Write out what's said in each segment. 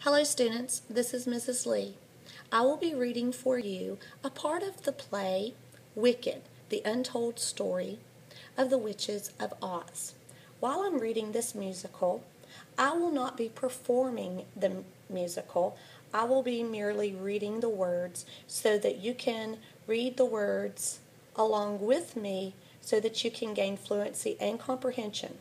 Hello students, this is Mrs. Lee. I will be reading for you a part of the play Wicked, the Untold Story of the Witches of Oz. While I'm reading this musical, I will not be performing the musical. I will be merely reading the words so that you can read the words along with me so that you can gain fluency and comprehension.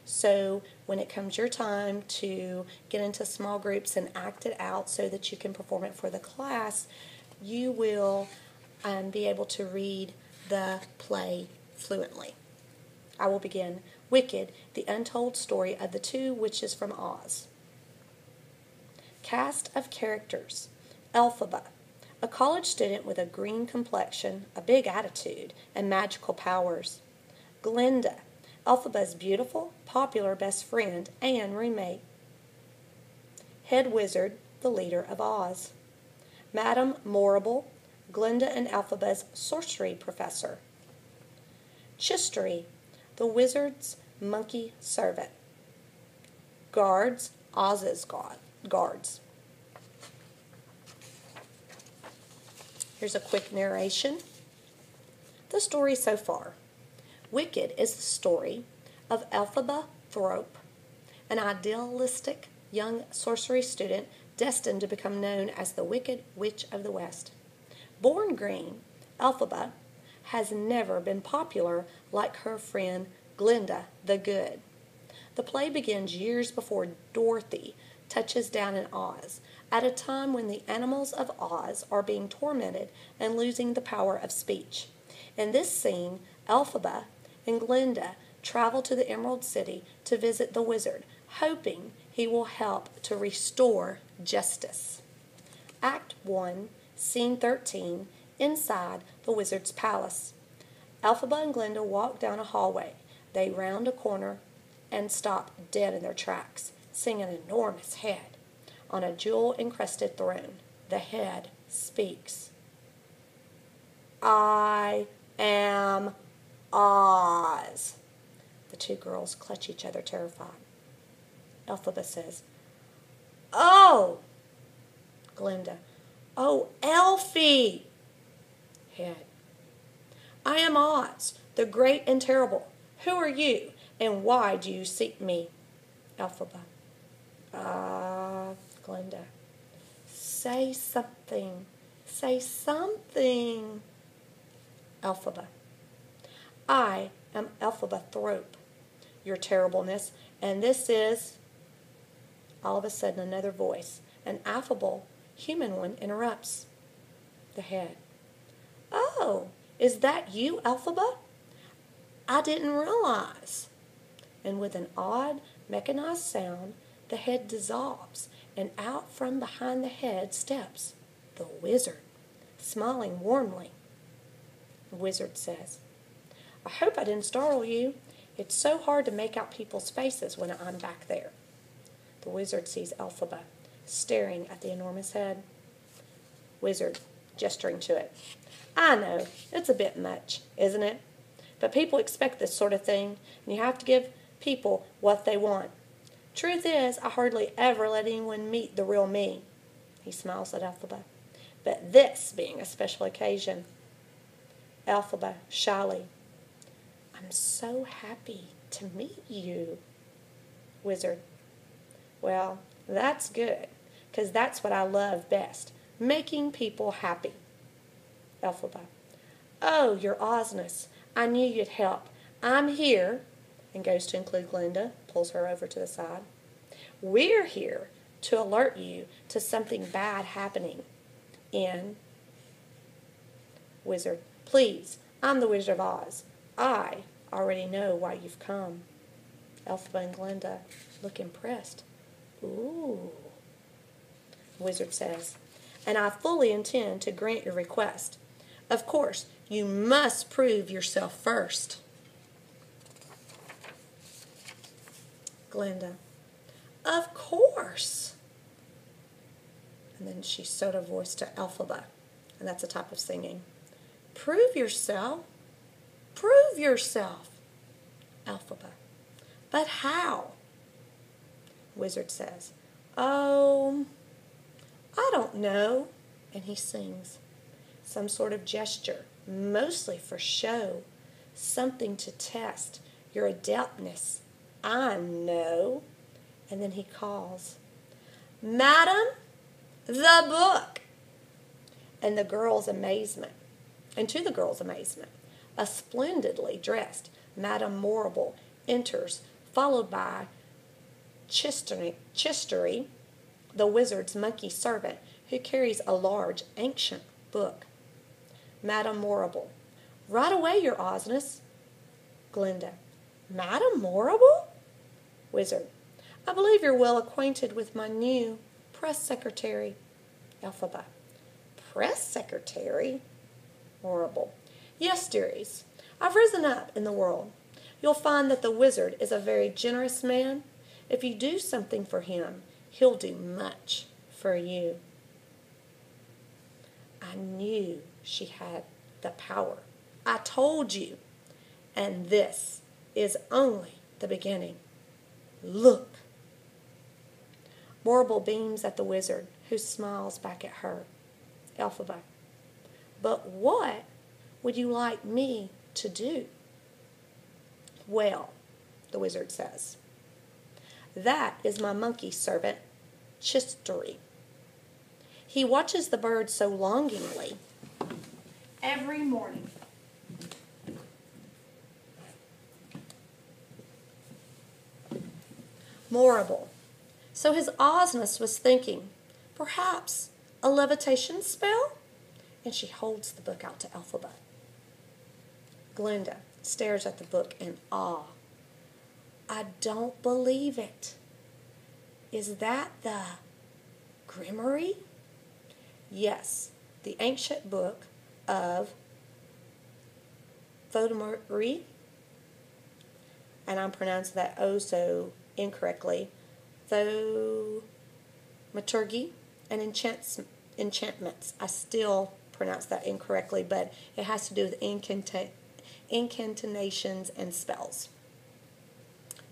So when it comes your time to get into small groups and act it out so that you can perform it for the class, you will be able to read the play fluently. I will begin. Wicked, the Untold Story of the Two Witches from Oz. Cast of characters. Elphaba, a college student with a green complexion, a big attitude, and magical powers. Glinda, Elphaba's beautiful, popular best friend and roommate. Head Wizard, the leader of Oz. Madame Morrible, Glinda and Elphaba's sorcery professor. Chistery, the wizard's monkey servant. Guards, Oz's guards. Here's a quick narration. The story so far. Wicked is the story of Elphaba Thrope, an idealistic young sorcery student destined to become known as the Wicked Witch of the West. Born green, Elphaba has never been popular like her friend Glinda the Good. The play begins years before Dorothy touches down in Oz, at a time when the animals of Oz are being tormented and losing the power of speech. In this scene, Elphaba and Glinda travel to the Emerald City to visit the wizard, hoping he will help to restore justice. Act 1, Scene 13, inside the wizard's palace. Elphaba and Glinda walk down a hallway. They round a corner and stop dead in their tracks, seeing an enormous head on a jewel-encrusted throne. The head speaks. I am Oz. The two girls clutch each other, terrified. Elphaba says, "Oh!" Glinda, "Oh, Elfie!" Head, "I am Oz, the great and terrible. Who are you, and why do you seek me?" Elphaba, Glinda, "Say something. Say something." Elphaba, "I am Elphaba Thrope, your terribleness, and this is—" All of a sudden another voice, an affable, human one, interrupts. The head, "Oh, is that you, Elphaba? I didn't realize." And with an odd, mechanized sound, the head dissolves, and out from behind the head steps the wizard, smiling warmly. The wizard says, "I hope I didn't startle you. It's so hard to make out people's faces when I'm back there." The wizard sees Elphaba staring at the enormous head. Wizard, gesturing to it, "I know, it's a bit much, isn't it? But people expect this sort of thing, and you have to give people what they want. Truth is, I hardly ever let anyone meet the real me." He smiles at Elphaba. "But this being a special occasion." Elphaba, shyly, "I'm so happy to meet you." Wizard, "Well, that's good, 'cause that's what I love best, making people happy." Elphaba, "Oh, your Ozness, I knew you'd help. I'm here," and goes to include Glinda, pulls her over to the side. "We're here to alert you to something bad happening in—" Wizard, "Please, I'm the Wizard of Oz. I already know why you've come." Elphaba and Glinda look impressed. "Ooh." The wizard says, "And I fully intend to grant your request. Of course, you must prove yourself first." Glinda, "Of course." And then she sort of voiced to Elphaba, and that's a type of singing. "Prove yourself. Prove yourself." Elphaba, "But how?" Wizard says, Oh, I don't know. And he sings. Some sort of gesture, mostly for show. Something to test your adeptness. I know. And then he calls, Madam, the book. And to the girl's amazement, a splendidly dressed Madame Morrible enters, followed by Chistery, the wizard's monkey servant, who carries a large, ancient book. Madame Morrible. Right away, your Osness. Glinda. Madame Morrible? Wizard. I believe you're well acquainted with my new press secretary. Elphaba. Press secretary? Morrible. Yes, dearies. I've risen up in the world. You'll find that the wizard is a very generous man. If you do something for him, he'll do much for you. I knew she had the power. I told you. And this is only the beginning. Look. Morrible beams at the wizard, who smiles back at her. Elphaba. But what would you like me to do? Well, the wizard says, that is my monkey servant, Chistery. He watches the birds so longingly every morning. Morrible. So his Osness was thinking, perhaps a levitation spell? And she holds the book out to Elphaba. Glinda stares at the book in awe. I don't believe it. Is that the Grimoire? Yes, the ancient book of Thaumaturgy, and I'm pronouncing that oh so incorrectly, Thaumaturgy and enchantments. I still pronounce that incorrectly, but it has to do with incantations and spells.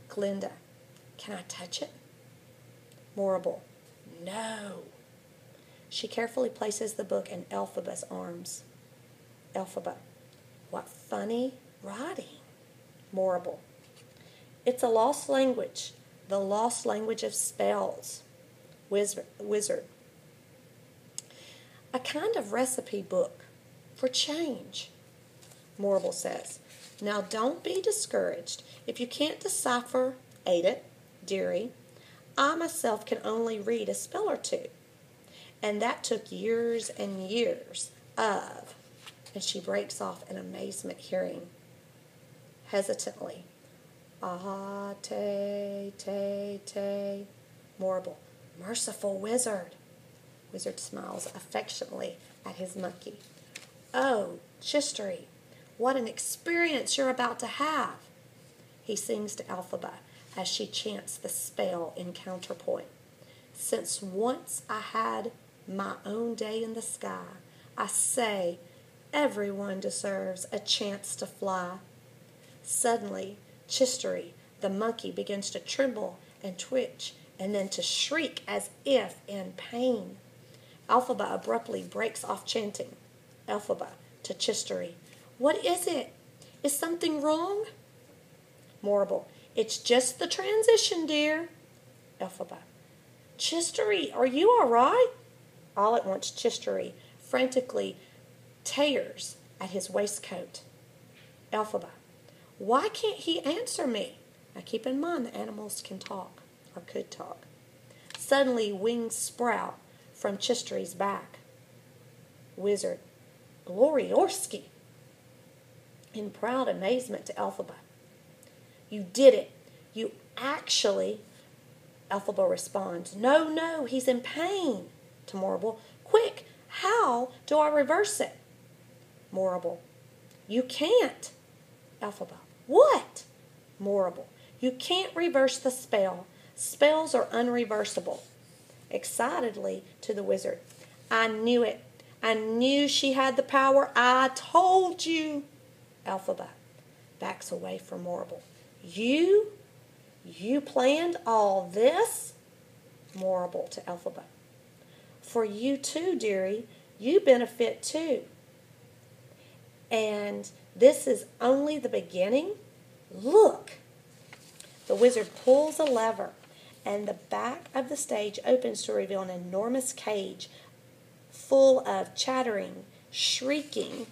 Glinda, can I touch it? Morrible, no. She carefully places the book in Elphaba's arms. Elphaba, what funny writing. Morrible, it's a lost language, the lost language of spells. Wizard, a kind of recipe book for change. Morrible says, now don't be discouraged. If you can't decipher, Ada, dearie, I myself can only read a spell or two. And that took years and years of, and she breaks off in amazement, hearing hesitantly, ah, te, te, te. Morrible, merciful wizard. Wizard smiles affectionately at his monkey. Oh, Chistery, what an experience you're about to have. He sings to Elphaba as she chants the spell in counterpoint. Since once I had my own day in the sky, I say everyone deserves a chance to fly. Suddenly, Chistery, the monkey, begins to tremble and twitch and then to shriek as if in pain. Elphaba abruptly breaks off chanting. Elphaba to Chistery, what is it? Is something wrong? Morrible, it's just the transition, dear. Elphaba, Chistery, are you all right? All at once, Chistery frantically tears at his waistcoat. Elphaba, why can't he answer me? Now keep in mind the animals can talk, or could talk. Suddenly, wings sprout from Chistery's back. Wizard, Gloriorsky, in proud amazement to Elphaba. You did it. You actually... Elphaba responds, no, he's in pain. To Morrible, quick, how do I reverse it? Morrible, you can't. Elphaba, what? Morrible, you can't reverse the spell. Spells are unreversible. Excitedly to the wizard, I knew it. I knew she had the power. I told you. Elphaba backs away from Morrible. You planned all this? Morrible to Elphaba. For you too, dearie. You benefit too. And this is only the beginning. Look. The wizard pulls a lever, and the back of the stage opens to reveal an enormous cage full of chattering, shrieking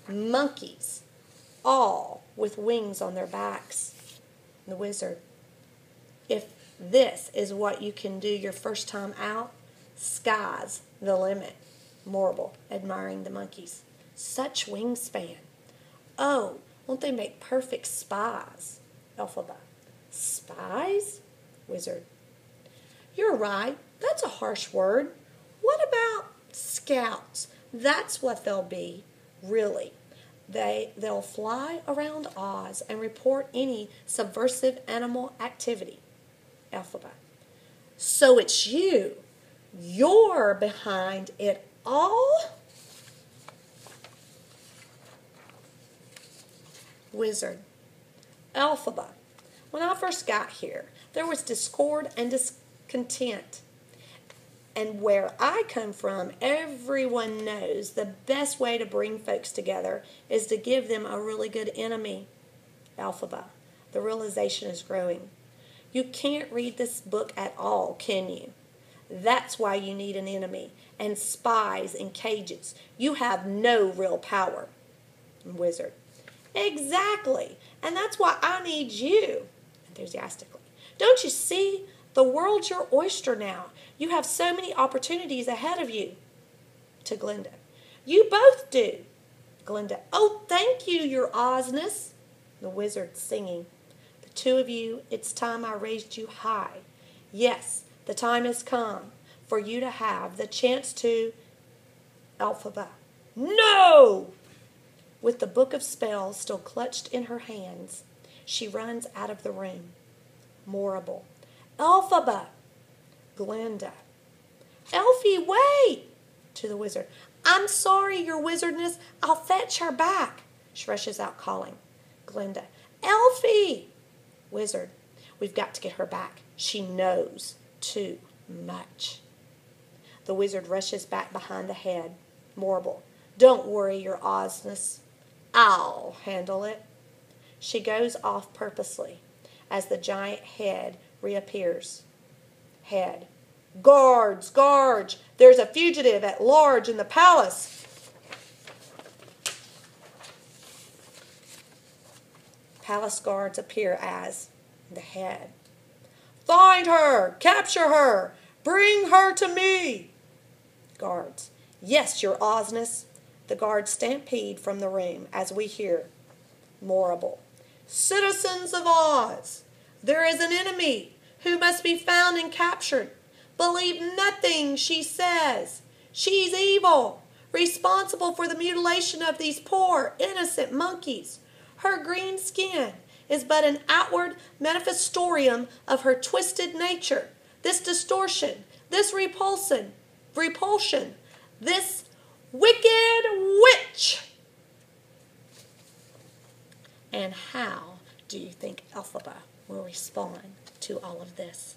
monkeys, all with wings on their backs. The wizard, if this is what you can do your first time out, sky's the limit. Morrible, admiring the monkeys. Such wingspan. Oh, won't they make perfect spies? Elphaba. Spies? Wizard. You're right. That's a harsh word. What about scouts? That's what they'll be, really. They'll fly around Oz and report any subversive animal activity. Elphaba. So it's you. You're behind it all? Wizard. Elphaba. When I first got here, there was discord and discontent. And where I come from, everyone knows the best way to bring folks together is to give them a really good enemy. Elphaba. The realization is growing. You can't read this book at all, can you? That's why you need an enemy and spies in cages. You have no real power. Wizard. Exactly. And that's why I need you. Enthusiastically. Don't you see? The world's your oyster now. You have so many opportunities ahead of you. To Glinda. You both do. Glinda. Oh, thank you, your Ozness. The wizard singing. The two of you, it's time I raised you high. Yes, the time has come for you to have the chance to... Elphaba. No! With the book of spells still clutched in her hands, she runs out of the room. Morrible. Elphaba. Glinda. Elfie, wait! To the wizard. I'm sorry, your wizardness. I'll fetch her back. She rushes out calling. Glinda. Elfie! Wizard. We've got to get her back. She knows too much. The wizard rushes back behind the head. Morrible. Don't worry, your Ozness. I'll handle it. She goes off purposely as the giant head reappears. Head. Guards! Guards! There's a fugitive at large in the palace. Palace guards appear as the head. Find her! Capture her! Bring her to me! Guards. Yes, your Ozness. The guards stampede from the room as we hear. Morrible. Citizens of Oz, there is an enemy who must be found and captured. Believe nothing she says. She's evil, responsible for the mutilation of these poor, innocent monkeys. Her green skin is but an outward manifestorium of her twisted nature. This distortion, this repulsion, this wicked witch. And how do you think Elphaba will respond to all of this?